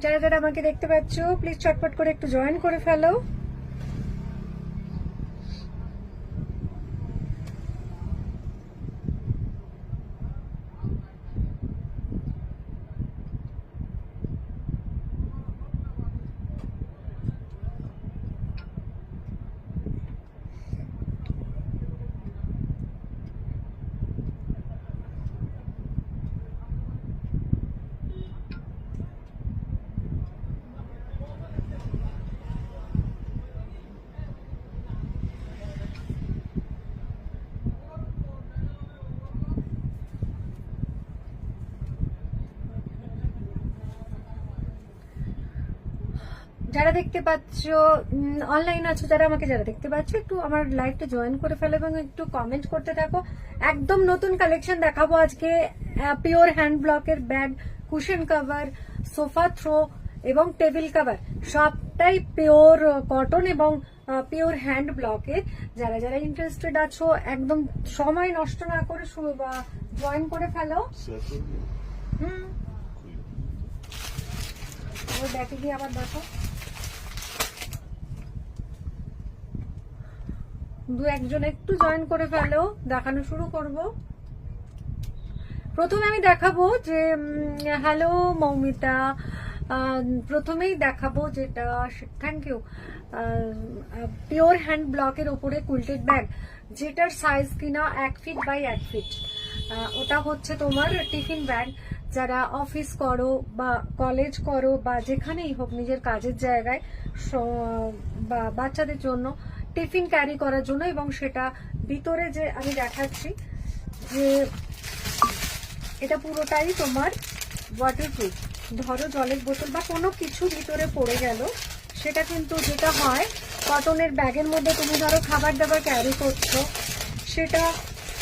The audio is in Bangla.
যারা যারা আমাকে দেখতে পাচ্ছ প্লিজ চটপট করে একটু জয়েন করে ফেলো। যারা দেখতে পাচ্ছ অনলাইন আছো, যারা আমাকে যারা দেখতে পাচ্ছ একটু আমার লাইভটা জয়েন করে ফেলো এবং একটু কমেন্ট করতে থাকো। একদম নতুন কালেকশন দেখাবো আজকে। পিওর হ্যান্ড ব্লকের bag, cushion cover, sofa throw এবং টেবিল কভার সবটাই পিওর কটন এবং পিওর হ্যান্ড ব্লকের। যারা যারা ইন্টারেস্টেড আছো একদম সময় নষ্ট না করে জয়েন করে ফেলো। দেখে গিয়ে আবার দেখো, দু একজন একটু জয়েন করে ফেলো, দেখানো শুরু করব। প্রথমে আমি দেখাবো যে হ্যালো মৌমিতা, প্রথমেই দেখাবো যেটা, থ্যাংক ইউ, পিওর হ্যান্ড ব্লকের ওপরে কুইল্টেড ব্যাগ, যেটার সাইজ কিনা 1 ফিট বাই 1 ফিট। ওটা হচ্ছে তোমার টিফিন ব্যাগ। যারা অফিস করো বা কলেজ করো বা যেখানেই হোক নিজের কাজের জায়গায় বা বাচ্চাদের জন্য টিফিন ক্যারি করার জন্য, এবং সেটা ভিতরে যে আমি দেখাচ্ছি যে এটা পুরোটাই তোমার ওয়াটারপ্রুফ। ধরো জলের বোতল বা কোনো কিছু ভিতরে পড়ে গেল, সেটা কিন্তু যেটা হয় কটনের ব্যাগের মধ্যে তুমি ধরো খাবার দাবার ক্যারি করছো, সেটা